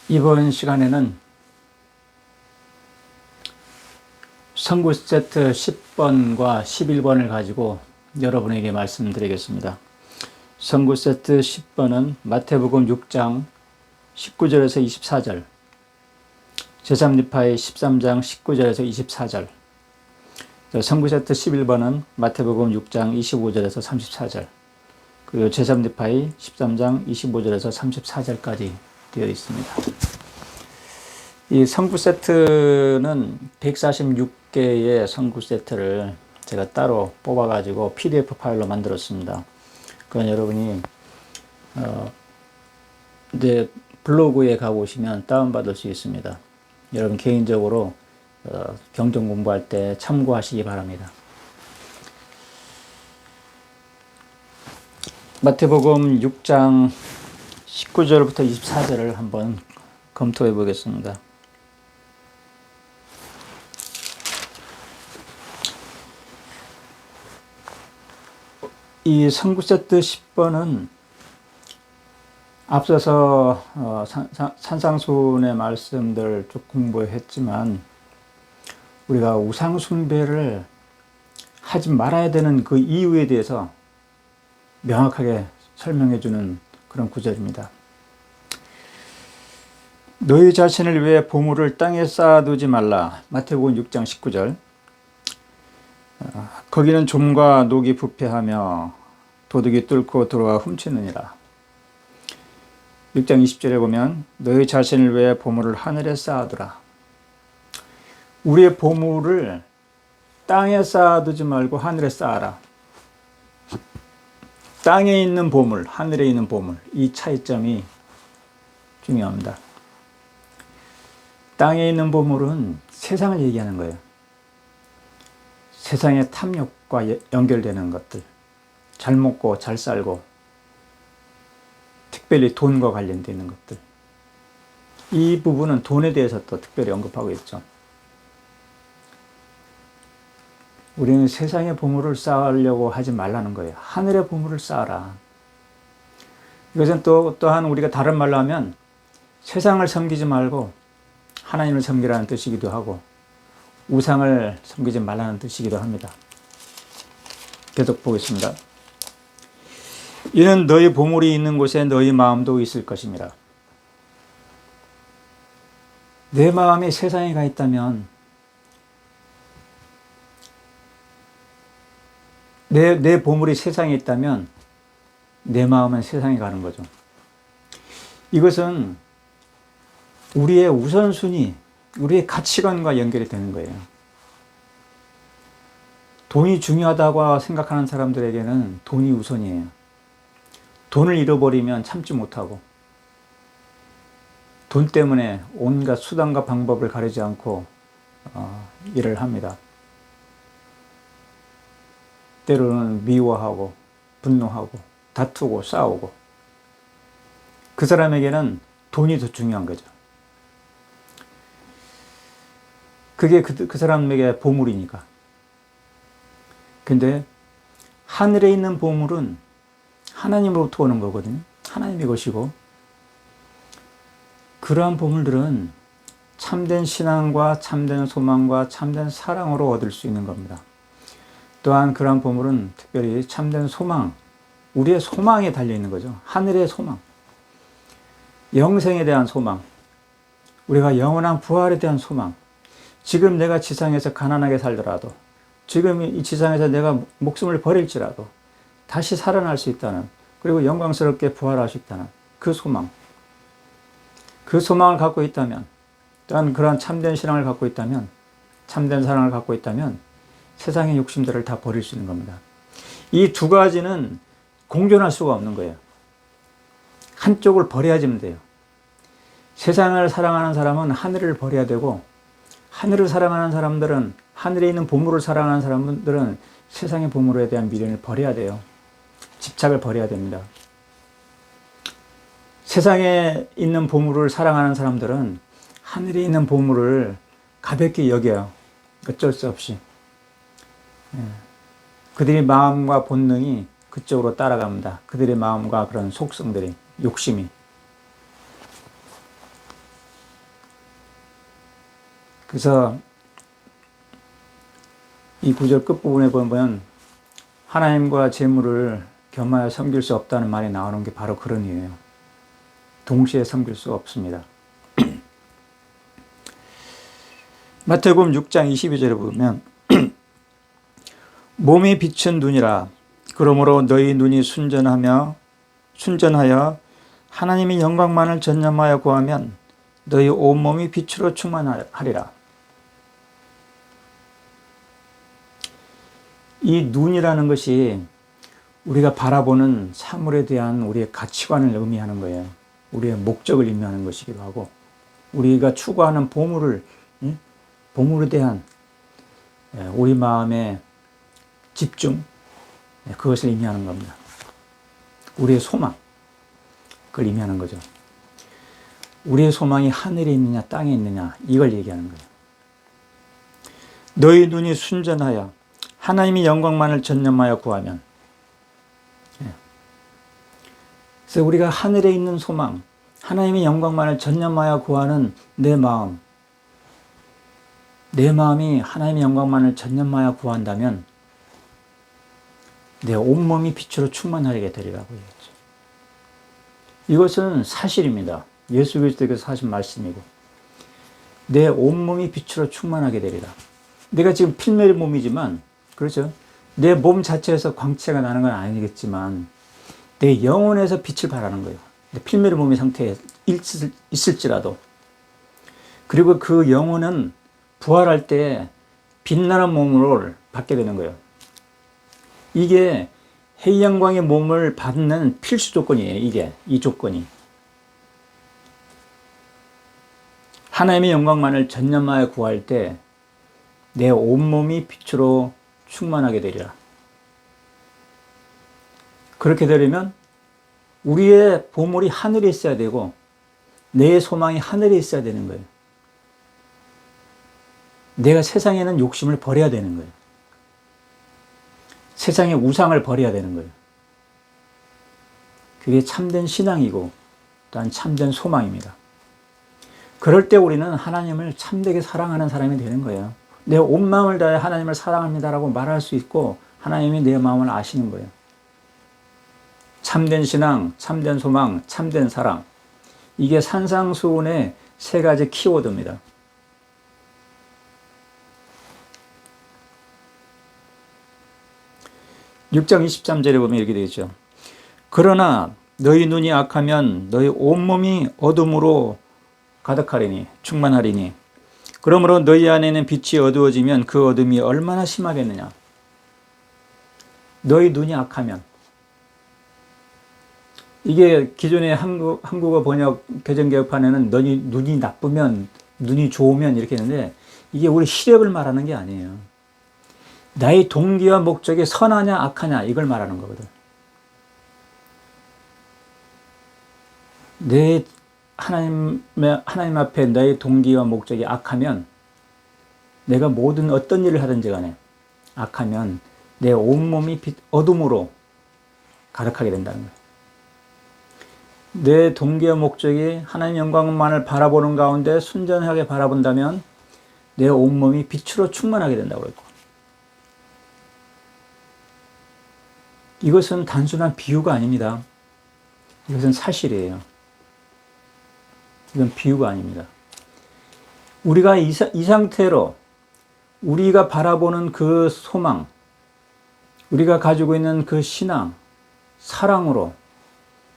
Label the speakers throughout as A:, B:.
A: 이번 시간에는 선구 세트 10번과 11번을 가지고 여러분에게 말씀드리겠습니다. 선구 세트 10번은 마태복음 6장 19절에서 24절, 제3지파의 13장 19절에서 24절, 선구 세트 11번은 마태복음 6장 25절에서 34절, 그리고 제3지파의 13장 25절에서 34절까지 되어 있습니다. 이 선구 세트는 146개의 선구 세트를 제가 따로 뽑아가지고 PDF 파일로 만들었습니다. 그건 여러분이 이제 블로그에 가보시면 다운받을 수 있습니다. 여러분 개인적으로 경전 공부할 때 참고하시기 바랍니다. 마태복음 6장 19절부터 24절을 한번 검토해 보겠습니다. 이 선구 세트 10번은 앞서서 산상수훈의 말씀들 쭉 공부했지만 우리가 우상숭배를 하지 말아야 되는 그 이유에 대해서 명확하게 설명해 주는 그런 구절입니다. 너희 자신을 위해 보물을 땅에 쌓아두지 말라. 마태복음 6장 19절. 거기는 좀과 녹이 부패하며 도둑이 뚫고 들어와 훔치느니라. 6장 20절에 보면 너희 자신을 위해 보물을 하늘에 쌓아두라. 우리의 보물을 땅에 쌓아두지 말고 하늘에 쌓아라. 땅에 있는 보물, 하늘에 있는 보물, 이 차이점이 중요합니다. 땅에 있는 보물은 세상을 얘기하는 거예요. 세상의 탐욕과 연결되는 것들, 잘 먹고 잘 살고 특별히 돈과 관련되어 있는 것들, 이 부분은 돈에 대해서 또 특별히 언급하고 있죠. 우리는 세상의 보물을 쌓으려고 하지 말라는 거예요. 하늘의 보물을 쌓아라. 이것은 또한 우리가 다른 말로 하면 세상을 섬기지 말고 하나님을 섬기라는 뜻이기도 하고 우상을 섬기지 말라는 뜻이기도 합니다. 계속 보겠습니다. 이는 너희 보물이 있는 곳에 너희 마음도 있을 것입니다. 내 마음이 세상에 가 있다면 내 보물이 세상에 있다면 내 마음은 세상에 가는 거죠. 이것은 우리의 우선순위, 우리의 가치관과 연결이 되는 거예요. 돈이 중요하다고 생각하는 사람들에게는 돈이 우선이에요. 돈을 잃어버리면 참지 못하고 돈 때문에 온갖 수단과 방법을 가리지 않고 일을 합니다. 때로는 미워하고 분노하고 다투고 싸우고 그 사람에게는 돈이 더 중요한 거죠. 그게 그 사람에게 보물이니까. 근데 하늘에 있는 보물은 하나님으로부터 오는 거거든요. 하나님의 것이고 그러한 보물들은 참된 신앙과 참된 소망과 참된 사랑으로 얻을 수 있는 겁니다. 또한 그러한 보물은 특별히 참된 소망, 우리의 소망에 달려있는 거죠. 하늘의 소망, 영생에 대한 소망, 우리가 영원한 부활에 대한 소망, 지금 내가 지상에서 가난하게 살더라도 지금 이 지상에서 내가 목숨을 버릴지라도 다시 살아날 수 있다는, 그리고 영광스럽게 부활할 수 있다는 그 소망, 그 소망을 갖고 있다면, 또한 그러한 참된 신앙을 갖고 있다면, 참된 사랑을 갖고 있다면 세상의 욕심들을 다 버릴 수 있는 겁니다. 이 두 가지는 공존할 수가 없는 거예요. 한쪽을 버려야지면 돼요. 세상을 사랑하는 사람은 하늘을 버려야 되고 하늘을 사랑하는 사람들은, 하늘에 있는 보물을 사랑하는 사람들은 세상의 보물에 대한 미련을 버려야 돼요. 집착을 버려야 됩니다. 세상에 있는 보물을 사랑하는 사람들은 하늘에 있는 보물을 가볍게 여겨요. 어쩔 수 없이. 그들의 마음과 본능이 그쪽으로 따라갑니다. 그들의 마음과 그런 속성들이, 욕심이. 그래서 이 구절 끝부분에 보면 하나님과 재물을 겸하여 섬길 수 없다는 말이 나오는 게 바로 그런 이유예요. 동시에 섬길 수가 없습니다. 마태복음 6장 22절에 보면 몸이 빛은 눈이라. 그러므로 너희 눈이 순전하여 하나님의 영광만을 전념하여 구하면 너희 온몸이 빛으로 충만하리라. 이 눈이라는 것이 우리가 바라보는 사물에 대한 우리의 가치관을 의미하는 거예요. 우리의 목적을 의미하는 것이기도 하고, 우리가 추구하는 보물에 대한 우리 마음의 집중, 그것을 의미하는 겁니다. 우리의 소망, 그걸 의미하는 거죠. 우리의 소망이 하늘에 있느냐 땅에 있느냐, 이걸 얘기하는 거예요. 너희 눈이 순전하여 하나님의 영광만을 전념하여 구하면. 그래서 우리가 하늘에 있는 소망, 하나님의 영광만을 전념하여 구하는 내 마음이 하나님의 영광만을 전념하여 구한다면 내 온몸이 빛으로 충만하게 되리라고 얘기했죠. 이것은 사실입니다. 예수 그리스도께서 하신 말씀이고, 내 온몸이 빛으로 충만하게 되리라. 내가 지금 필메리 몸이지만, 그렇죠? 내 몸 자체에서 광채가 나는 건 아니겠지만 내 영혼에서 빛을 발하는 거예요. 필메리 몸의 상태에 있을지라도. 그리고 그 영혼은 부활할 때 빛나는 몸으로 받게 되는 거예요. 이게 해영광의 몸을 받는 필수 조건이에요. 이 조건이. 하나님의 영광만을 전념하여 구할 때 내 온몸이 빛으로 충만하게 되리라. 그렇게 되려면 우리의 보물이 하늘에 있어야 되고 내 소망이 하늘에 있어야 되는 거예요. 내가 세상에는 욕심을 버려야 되는 거예요. 세상의 우상을 버려야 되는 거예요. 그게 참된 신앙이고 또한 참된 소망입니다. 그럴 때 우리는 하나님을 참되게 사랑하는 사람이 되는 거예요. 내 온 마음을 다해 하나님을 사랑합니다라고 말할 수 있고 하나님이 내 마음을 아시는 거예요. 참된 신앙, 참된 소망, 참된 사랑, 이게 산상수훈의 세 가지 키워드입니다. (6장 23절에) 보면 이렇게 되어 있죠. 그러나 너희 눈이 악하면 너희 온몸이 어둠으로 가득하리니 충만하리니 그러므로 너희 안에는 빛이 어두워지면 그 어둠이 얼마나 심하겠느냐. 너희 눈이 악하면, 이게 기존의 한국어 번역 개정개혁판에는 너희 눈이 나쁘면, 눈이 좋으면 이렇게 했는데 이게 우리 시력을 말하는 게 아니에요. 나의 동기와 목적이 선하냐 악하냐 이걸 말하는 거거든. 내 하나님 앞에 너의 동기와 목적이 악하면, 내가 모든 어떤 일을 하든지 간에 악하면 내 온몸이 어둠으로 가득하게 된다는 거예요. 내 동기와 목적이 하나님 영광만을 바라보는 가운데 순전하게 바라본다면 내 온몸이 빛으로 충만하게 된다고 그랬고, 이것은 단순한 비유가 아닙니다. 이것은 사실이에요. 이건 비유가 아닙니다. 우리가 이 상태로 우리가 바라보는 그 소망, 우리가 가지고 있는 그 신앙, 사랑으로,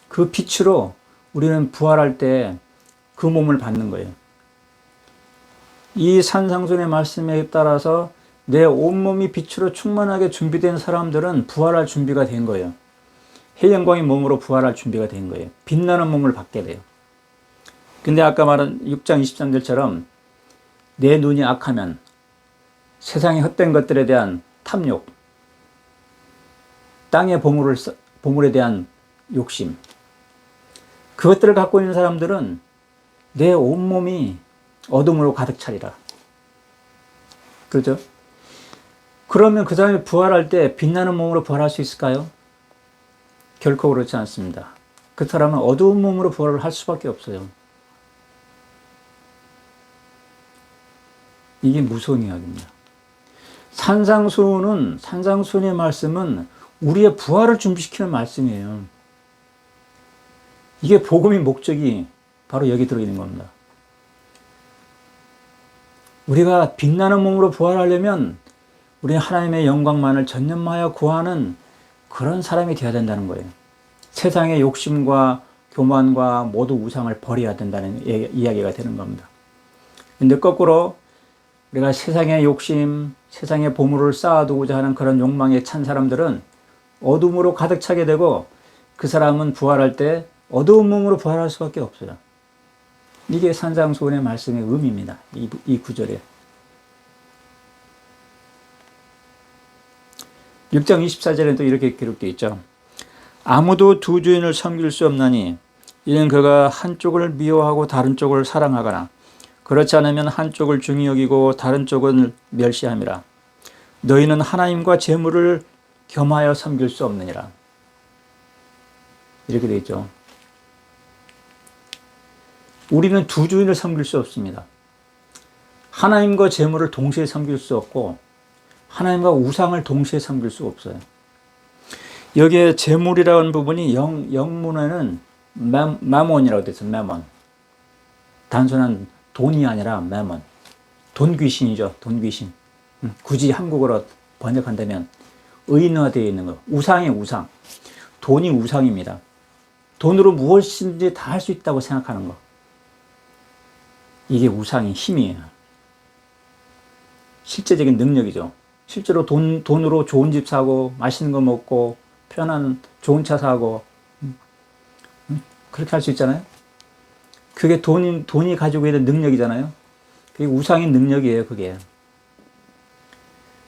A: 그 빛으로 우리는 부활할 때 그 몸을 받는 거예요. 이 산상순의 말씀에 따라서 내 온몸이 빛으로 충만하게 준비된 사람들은 부활할 준비가 된 거예요. 해영광의 몸으로 부활할 준비가 된 거예요. 빛나는 몸을 받게 돼요. 근데 아까 말한 6장 23절처럼 내 눈이 악하면 세상의 헛된 것들에 대한 탐욕, 땅의 보물에 대한 욕심, 그것들을 갖고 있는 사람들은 내 온몸이 어둠으로 가득 차리라. 그렇죠? 그러면 그 사람이 부활할 때 빛나는 몸으로 부활할 수 있을까요? 결코 그렇지 않습니다. 그 사람은 어두운 몸으로 부활을 할 수밖에 없어요. 이게 무서운 이야기입니다. 산상수훈의 말씀은 우리의 부활을 준비시키는 말씀이에요. 이게 복음의 목적이 바로 여기 들어있는 겁니다. 우리가 빛나는 몸으로 부활하려면 우리는 하나님의 영광만을 전념하여 구하는 그런 사람이 되어야 된다는 거예요. 세상의 욕심과 교만과 모두 우상을 버려야 된다는 이야기가 되는 겁니다. 근데 거꾸로 우리가 세상의 욕심, 세상의 보물을 쌓아두고자 하는 그런 욕망에 찬 사람들은 어둠으로 가득 차게 되고 그 사람은 부활할 때 어두운 몸으로 부활할 수밖에 없어요. 이게 산상수훈의 말씀의 의미입니다. 이 구절에. 6장 24절에는 또 이렇게 기록되어 있죠. 아무도 두 주인을 섬길 수 없나니 이는 그가 한쪽을 미워하고 다른 쪽을 사랑하거나 그렇지 않으면 한쪽을 중히 여기고 다른 쪽은 멸시함이라. 너희는 하나님과 재물을 겸하여 섬길 수 없느니라. 이렇게 되어 있죠. 우리는 두 주인을 섬길 수 없습니다. 하나님과 재물을 동시에 섬길 수 없고 하나님과 우상을 동시에 섬길 수 없어요. 여기에 재물이라는 부분이 영문에는 마몬이라고 되어 있어요. 마몬. 단순한 돈이 아니라 마몬. 돈 귀신이죠. 돈 귀신. 굳이 한국어로 번역한다면 의인화되어 있는 거. 우상의 우상. 돈이 우상입니다. 돈으로 무엇이든지 다 할 수 있다고 생각하는 거. 이게 우상의 힘이에요. 실제적인 능력이죠. 실제로 돈으로 좋은 집 사고 맛있는 거 먹고 편한 좋은 차 사고 그렇게 할 수 있잖아요. 그게 돈이 가지고 있는 능력이잖아요. 그게 우상의 능력이에요. 그게.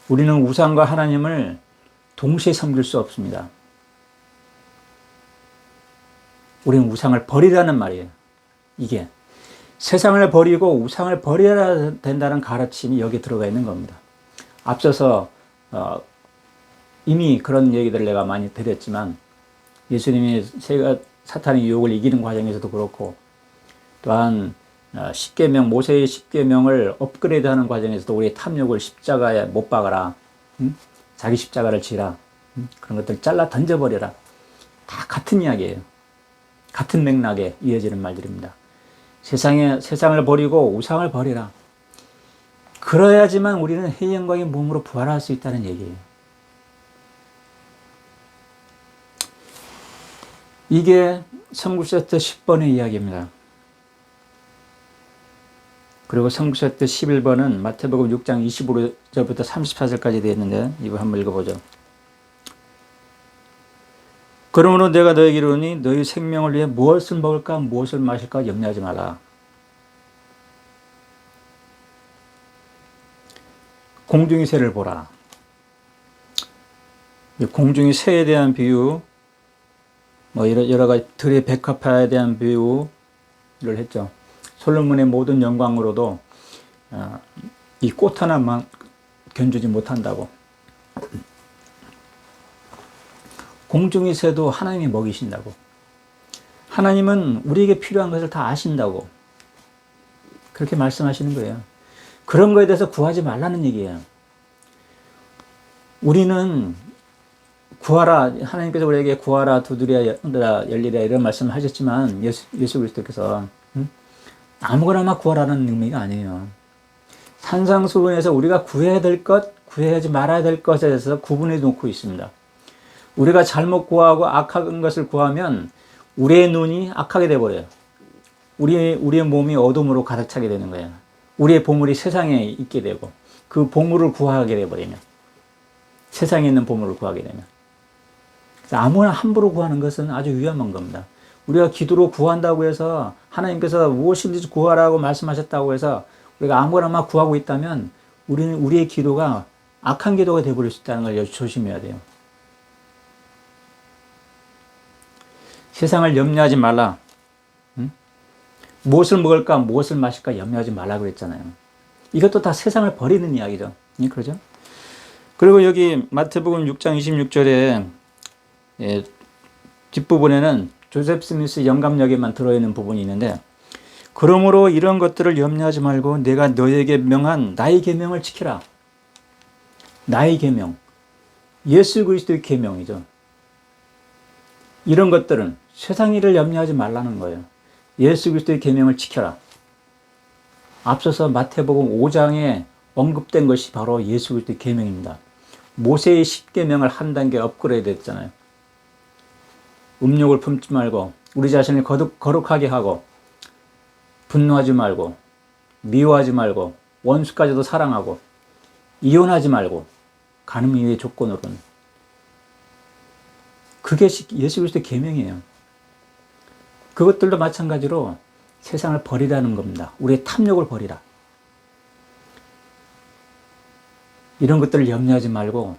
A: 우리는 우상과 하나님을 동시에 섬길 수 없습니다. 우리는 우상을 버리라는 말이에요. 이게 세상을 버리고 우상을 버려야 된다는 가르침이 여기에 들어가 있는 겁니다. 앞서서 이미 그런 얘기들을 내가 많이 드렸지만 예수님이 사탄의 유혹을 이기는 과정에서도 그렇고 또한 십계명, 모세의 십계명을 업그레이드하는 과정에서도 우리의 탐욕을 십자가에 못 박아라, 자기 십자가를 지라, 그런 것들 잘라 던져버려라. 다 같은 이야기예요. 같은 맥락에 이어지는 말들입니다. 세상을 버리고 우상을 버리라. 그래야지만 우리는 해 영광의 몸으로 부활할 수 있다는 얘기예요. 이게 성구세트 10번의 이야기입니다. 그리고 성구세트 11번은 마태복음 6장 25절부터 34절까지 되어 있는데 이거 한번 읽어보죠. 그러므로 내가 너에게 이르노니 너희 생명을 위해 무엇을 먹을까 무엇을 마실까 염려하지 마라. 공중의 새를 보라. 공중의 새에 대한 비유, 여러 가지 들의 백합화에 대한 비유를 했죠. 솔로몬의 모든 영광으로도 이 꽃 하나만 견주지 못한다고. 공중의 새도 하나님이 먹이신다고. 하나님은 우리에게 필요한 것을 다 아신다고. 그렇게 말씀하시는 거예요. 그런 거에 대해서 구하지 말라는 얘기예요. 우리는 구하라, 하나님께서 우리에게 구하라, 두드려야 열리라 이런 말씀을 하셨지만 예수 그리스도께서 아무거나 막 구하라는 의미가 아니에요. 산상수훈에서 우리가 구해야 될 것, 구해야지 말아야 될 것에 대해서 구분해 놓고 있습니다. 우리가 잘못 구하고 악한 것을 구하면 우리의 눈이 악하게 돼버려요. 우리의 몸이 어둠으로 가득 차게 되는 거예요. 우리의 보물이 세상에 있게 되고 그 보물을 구하게 돼버리면, 세상에 있는 보물을 구하게 되면. 그래서 아무나 함부로 구하는 것은 아주 위험한 겁니다. 우리가 기도로 구한다고 해서 하나님께서 무엇이든지 구하라고 말씀하셨다고 해서 우리가 아무거나 막 구하고 있다면 우리의 기도가 악한 기도가 되어버릴 수 있다는 걸 조심해야 돼요. 세상을 염려하지 말라. 무엇을 먹을까, 무엇을 마실까 염려하지 말라 그랬잖아요. 이것도 다 세상을 버리는 이야기죠. 그러죠? 그리고 여기 마태복음 6장 26절에 뒷부분에는 조셉 스미스 영감역에만 들어있는 부분이 있는데 그러므로 이런 것들을 염려하지 말고 내가 너에게 명한 나의 계명을 지키라. 나의 계명. 예수 그리스도의 계명이죠. 이런 것들은 세상 일을 염려하지 말라는 거예요. 예수 그리스도의 계명을 지켜라. 앞서서 마태복음 5장에 언급된 것이 바로 예수 그리스도의 계명입니다. 모세의 10계명을 한 단계 업그레이드 했잖아요. 음욕을 품지 말고 우리 자신을 거룩하게 하고 분노하지 말고 미워하지 말고 원수까지도 사랑하고 이혼하지 말고 가늠 이외의 조건으로는. 그게 예수 그리스도의 계명이에요. 그것들도 마찬가지로 세상을 버리라는 겁니다. 우리의 탐욕을 버리라. 이런 것들을 염려하지 말고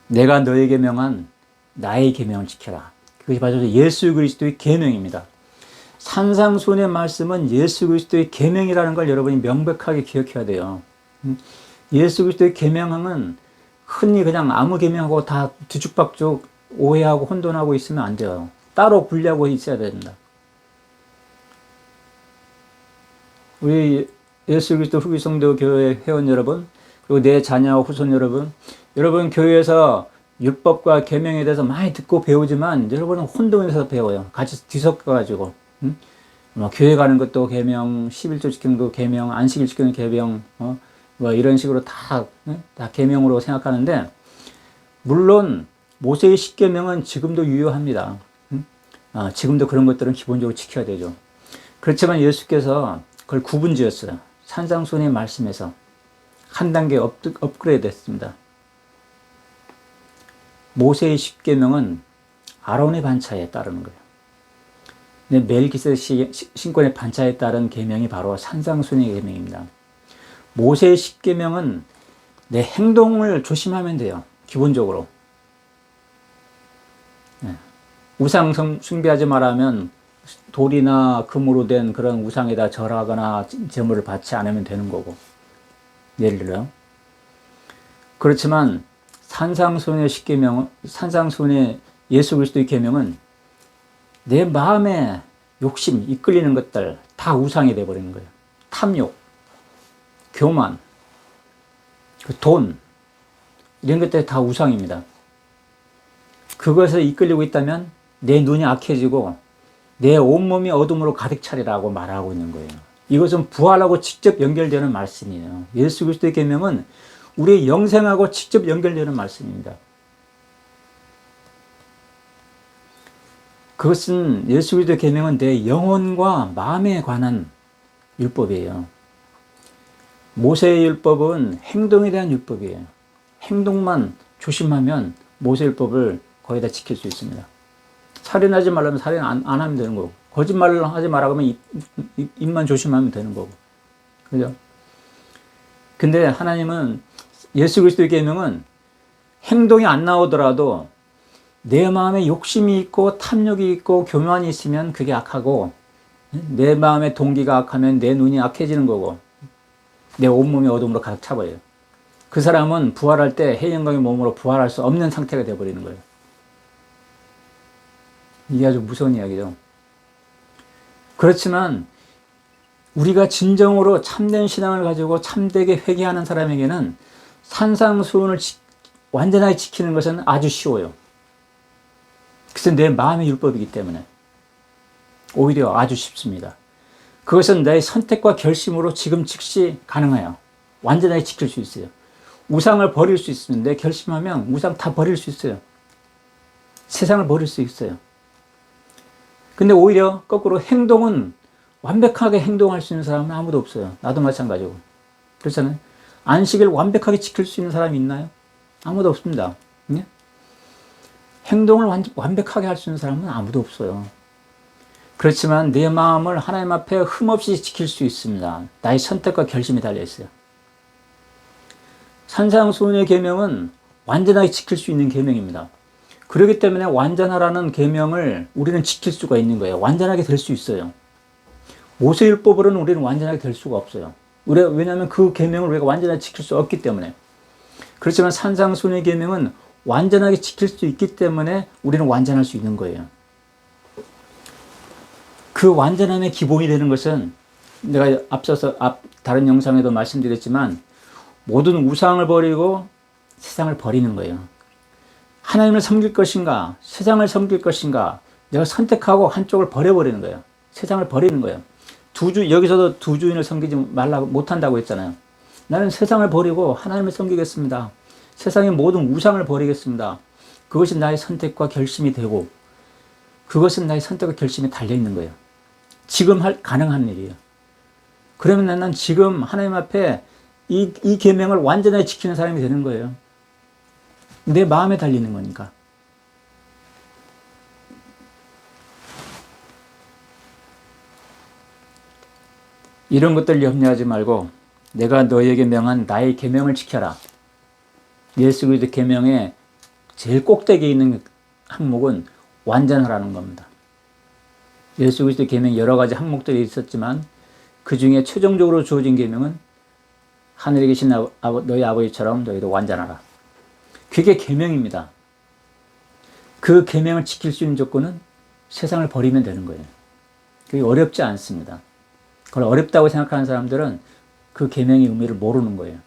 A: 내가 너에게 명한 나의 계명을 지켜라. 그것이 바로 예수 그리스도의 계명입니다. 산상수훈의 말씀은 예수 그리스도의 계명이라는 걸 여러분이 명백하게 기억해야 돼요. 예수 그리스도의 계명은 흔히 그냥 아무 계명하고 다 뒤죽박죽 오해하고 혼돈하고 있으면 안 돼요. 따로 분리하고 있어야 됩니다. 우리 예수 그리스도 후기성도 교회 회원 여러분, 그리고 내 자녀와 후손 여러분, 여러분 교회에서 율법과 계명에 대해서 많이 듣고 배우지만 여러분은 혼돈해서 배워요. 같이 뒤섞어가지고. 교회 가는 것도 계명, 11조 지키는 거 계명, 안식일 지키는 계명, 뭐 이런 식으로 다 계명으로 생각하는데, 물론 모세의 10계명은 지금도 유효합니다. 지금도 그런 것들은 기본적으로 지켜야 되죠. 그렇지만 예수께서 그걸 구분 지었어요. 산상수훈의 말씀에서 한 단계 업그레이드 했습니다. 모세의 10계명은 아론의 반차에 따르는 거예요. 멜기세덱 신권의 반차에 따른 계명이 바로 산상수훈의 계명입니다. 모세의 10계명은 내 행동을 조심하면 돼요. 기본적으로. 우상 숭배하지 말라면 돌이나 금으로 된 그런 우상에다 절하거나 제물을 바치 않으면 되는 거고. 예를 들어요. 그렇지만 산상수훈의 10계명은, 산상수훈의 예수 그리스도의 계명은 내 마음에 욕심, 이끌리는 것들 다 우상이 되어버리는 거예요. 탐욕, 교만, 돈, 이런 것들이 다 우상입니다. 그것에 이끌리고 있다면 내 눈이 악해지고 내 온몸이 어둠으로 가득 차리라고 말하고 있는 거예요. 이것은 부활하고 직접 연결되는 말씀이에요. 예수 그리스도의 계명은 우리의 영생하고 직접 연결되는 말씀입니다. 그것은 예수 그리스도의 계명은 내 영혼과 마음에 관한 율법이에요. 모세의 율법은 행동에 대한 율법이에요. 행동만 조심하면 모세 율법을 거의 다 지킬 수 있습니다. 살인하지 말라면 살인 안 하면 되는 거고, 거짓말을 하지 말라고 하면 입만 조심하면 되는 거고. 그죠? 근데 하나님은 예수 그리스도의 계명은 행동이 안 나오더라도 내 마음에 욕심이 있고 탐욕이 있고 교만이 있으면 그게 악하고, 내 마음의 동기가 악하면 내 눈이 악해지는 거고, 내 온몸이 어둠으로 가득 차버려요. 그 사람은 부활할 때 해영광의 몸으로 부활할 수 없는 상태가 되어버리는 거예요. 이게 아주 무서운 이야기죠. 그렇지만 우리가 진정으로 참된 신앙을 가지고 참되게 회개하는 사람에게는 산상수훈을 완전하게 지키는 것은 아주 쉬워요. 그것은 내 마음의 율법이기 때문에 오히려 아주 쉽습니다. 그것은 내 선택과 결심으로 지금 즉시 가능해요. 완전하게 지킬 수 있어요. 우상을 버릴 수 있는데 결심하면 우상 다 버릴 수 있어요. 세상을 버릴 수 있어요. 근데 오히려 거꾸로 행동은 완벽하게 행동할 수 있는 사람은 아무도 없어요. 나도 마찬가지고. 그렇잖아요. 안식을 완벽하게 지킬 수 있는 사람이 있나요? 아무도 없습니다. 네? 행동을 완벽하게 할 수 있는 사람은 아무도 없어요. 그렇지만 내 마음을 하나님 앞에 흠없이 지킬 수 있습니다. 나의 선택과 결심이 달려있어요. 산상수훈의 계명은 완전하게 지킬 수 있는 계명입니다. 그렇기 때문에 완전하라는 계명을 우리는 지킬 수가 있는 거예요. 완전하게 될 수 있어요. 모세율법으로는 우리는 완전하게 될 수가 없어요. 왜냐하면 그 계명을 우리가 완전하게 지킬 수 없기 때문에. 그렇지만 산상수훈의 계명은 완전하게 지킬 수 있기 때문에 우리는 완전할 수 있는 거예요. 그 완전함의 기본이 되는 것은 내가 앞서서 다른 영상에도 말씀드렸지만 모든 우상을 버리고 세상을 버리는 거예요. 하나님을 섬길 것인가 세상을 섬길 것인가 내가 선택하고 한쪽을 버려버리는 거예요. 세상을 버리는 거예요. 여기서도 두 주인을 섬기지 말라고 못한다고 했잖아요. 나는 세상을 버리고 하나님을 섬기겠습니다. 세상의 모든 우상을 버리겠습니다. 그것이 나의 선택과 결심이 되고 그것은 나의 선택과 결심이 달려있는 거예요. 지금 가능한 일이에요. 그러면 나는 지금 하나님 앞에 이 계명을 완전히 지키는 사람이 되는 거예요. 내 마음에 달리는 거니까. 이런 것들 염려하지 말고 내가 너희에게 명한 나의 계명을 지켜라. 예수 그리스도 계명의 제일 꼭대기에 있는 항목은 완전하라는 겁니다. 예수 그리스도 계명 여러 가지 항목들이 있었지만 그 중에 최종적으로 주어진 계명은 하늘에 계신 너희 아버지처럼 너희도 완전하라. 그게 계명입니다. 그 계명을 지킬 수 있는 조건은 세상을 버리면 되는 거예요. 그게 어렵지 않습니다. 그걸 어렵다고 생각하는 사람들은 그 계명의 의미를 모르는 거예요.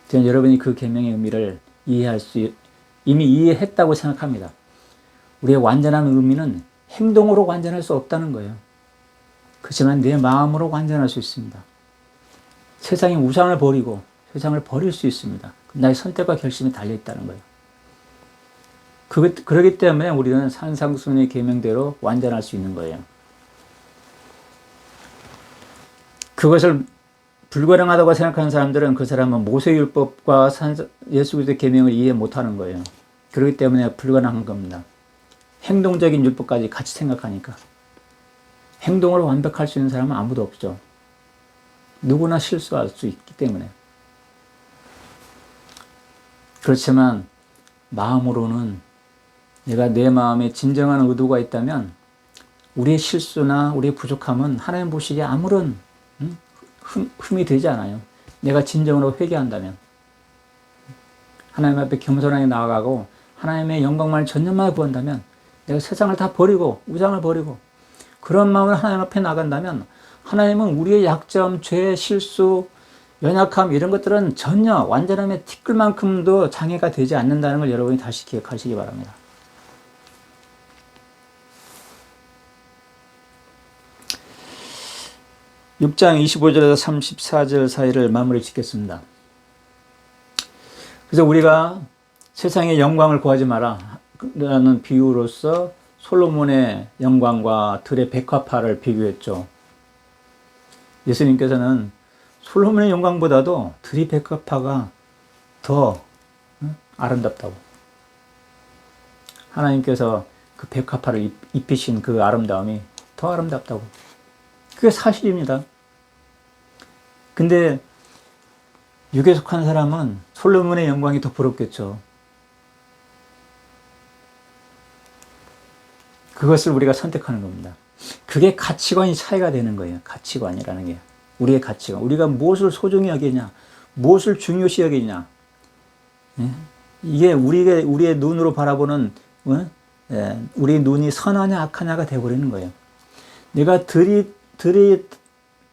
A: 저는 여러분이 그 계명의 의미를 이미 이해했다고 생각합니다. 우리의 완전한 의미는 행동으로 완전할 수 없다는 거예요. 그렇지만 내 마음으로 완전할 수 있습니다. 세상의 우상을 버리고 세상을 버릴 수 있습니다. 나의 선택과 결심이 달려있다는 거예요. 그렇기 때문에 우리는 산상수훈의 계명대로 완전할 수 있는 거예요. 그것을 불가능하다고 생각하는 사람들은 그 사람은 모세율법과 예수 그리스도의 계명을 이해 못하는 거예요. 그렇기 때문에 불가능한 겁니다. 행동적인 율법까지 같이 생각하니까. 행동으로 완벽할 수 있는 사람은 아무도 없죠. 누구나 실수할 수 있기 때문에. 그렇지만 마음으로는 내가 내 마음에 진정한 의도가 있다면 우리의 실수나 우리의 부족함은 하나님 보시기에 아무런 흠이 되지 않아요. 내가 진정으로 회개한다면 하나님 앞에 겸손하게 나아가고 하나님의 영광만을 전념하게 구한다면 내가 세상을 다 버리고 우상을 버리고 그런 마음으로 하나님 앞에 나간다면 하나님은 우리의 약점, 죄, 실수, 연약함 이런 것들은 전혀 완전함의 티끌만큼도 장애가 되지 않는다는 걸 여러분이 다시 기억하시기 바랍니다. (6장) 25절에서 34절 사이를 마무리 짓겠습니다. 그래서 우리가 세상의 영광을 구하지 마라 라는 비유로서 솔로몬의 영광과 들의 백화파를 비교했죠. 예수님께서는 솔로몬의 영광보다도 들의 백화파가 더 아름답다고. 하나님께서 그 백화파를 입히신 그 아름다움이 더 아름답다고. 그게 사실입니다. 근데 육에 속한 사람은 솔로몬의 영광이 더 부럽겠죠. 그것을 우리가 선택하는 겁니다. 그게 가치관이 차이가 되는 거예요. 가치관이라는 게. 우리의 가치관. 우리가 무엇을 소중히 여기냐, 무엇을 중요시 여기냐. 이게 우리의 눈으로 바라보는, 우리의 눈이 선하냐 악하냐가 되어버리는 거예요. 내가 들이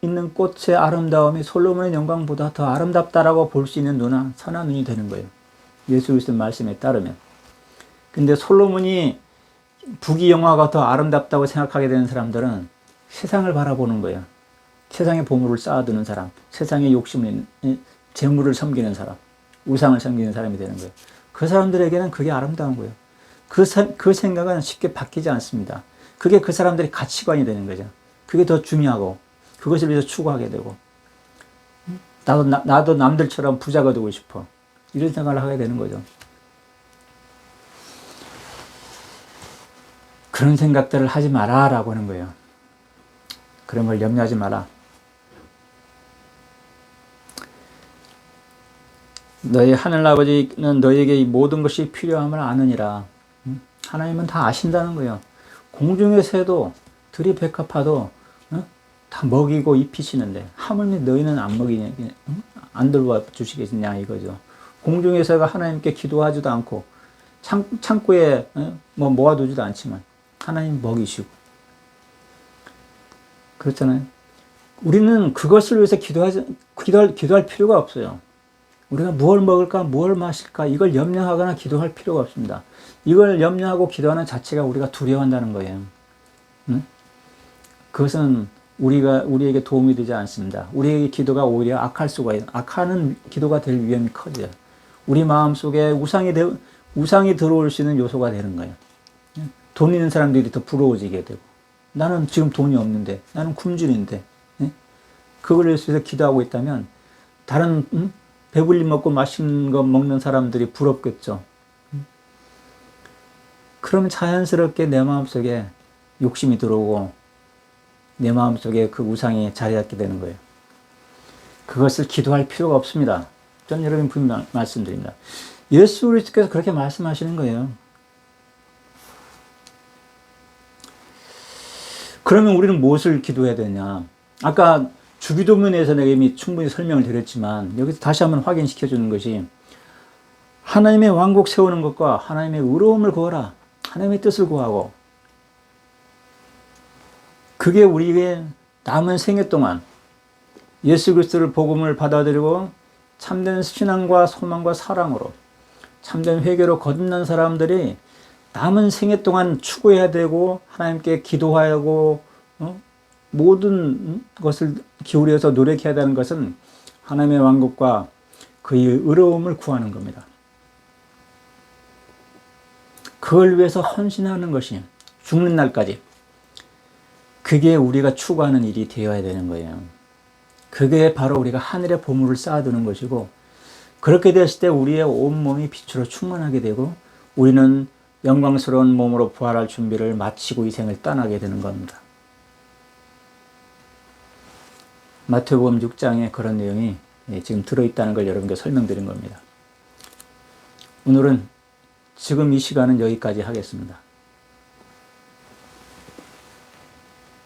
A: 있는 꽃의 아름다움이 솔로몬의 영광보다 더 아름답다라고 볼 수 있는 눈은 선한 눈이 되는 거예요. 예수 그리스도 말씀에 따르면. 근데 솔로몬이 부귀영화가 더 아름답다고 생각하게 되는 사람들은 세상을 바라보는 거예요. 세상의 보물을 쌓아두는 사람, 세상의 욕심을, 재물을 섬기는 사람, 우상을 섬기는 사람이 되는 거예요. 그 사람들에게는 그게 아름다운 거예요. 그 생각은 쉽게 바뀌지 않습니다. 그게 그 사람들의 가치관이 되는 거죠. 그게 더 중요하고 그것을 위해서 추구하게 되고 나도 남들처럼 부자가 되고 싶어 이런 생각을 하게 되는 거죠. 그런 생각들을 하지 마라 라고 하는 거예요. 그런 걸 염려하지 마라. 너희 하늘아버지는 너희에게 이 모든 것이 필요함을 아느니라. 하나님은 다 아신다는 거예요. 공중의 새도 들이 백합화도 다 먹이고 입히시는데 하물며 너희는 안 먹이냐, 안 돌봐 주시겠냐 이거죠. 공중의 새가 하나님께 기도하지도 않고 창고에 모아두지도 않지만 하나님 먹이시고 그렇잖아요. 우리는 그것을 위해서 기도할 필요가 없어요. 우리가 무엇을 먹을까, 무엇을 마실까, 이걸 염려하거나 기도할 필요가 없습니다. 이걸 염려하고 기도하는 자체가 우리가 두려워한다는 거예요. 응? 그것은 우리에게 도움이 되지 않습니다. 우리에게 기도가 오히려 악할 수가 있어요. 악하는 기도가 될 위험이 커져요. 우리 마음속에 우상이 들어올 수 있는 요소가 되는 거예요. 돈 있는 사람들이 더 부러워지게 되고, 나는 지금 돈이 없는데, 나는 굶주린데, 그걸 위해서 기도하고 있다면 다른 배불리 먹고 맛있는 거 먹는 사람들이 부럽겠죠. 그러면 자연스럽게 내 마음속에 욕심이 들어오고 내 마음속에 그 우상이 자리 잡게 되는 거예요. 그것을 기도할 필요가 없습니다. 저는 여러분 분명 말씀드립니다. 예수 그리스도께서 그렇게 말씀하시는 거예요. 그러면 우리는 무엇을 기도해야 되냐? 아까 주기도문에서 내가 이미 충분히 설명을 드렸지만 여기서 다시 한번 확인시켜 주는 것이 하나님의 왕국 세우는 것과 하나님의 의로움을 구하라. 하나님의 뜻을 구하고 그게 우리에게 남은 생애 동안 예수 그리스도를 복음을 받아들이고 참된 신앙과 소망과 사랑으로 참된 회개로 거듭난 사람들이 남은 생애 동안 추구해야 되고 하나님께 기도하고 모든 것을 기울여서 노력해야 되는 것은 하나님의 왕국과 그의 의로움을 구하는 겁니다. 그걸 위해서 헌신하는 것이 죽는 날까지 그게 우리가 추구하는 일이 되어야 되는 거예요. 그게 바로 우리가 하늘의 보물을 쌓아두는 것이고 그렇게 됐을 때 우리의 온몸이 빛으로 충만하게 되고 우리는 영광스러운 몸으로 부활할 준비를 마치고 이 생을 떠나게 되는 겁니다. 마태복음 6장에 그런 내용이 지금 들어있다는 걸 여러분께 설명드린 겁니다. 오늘은 지금 이 시간은 여기까지 하겠습니다.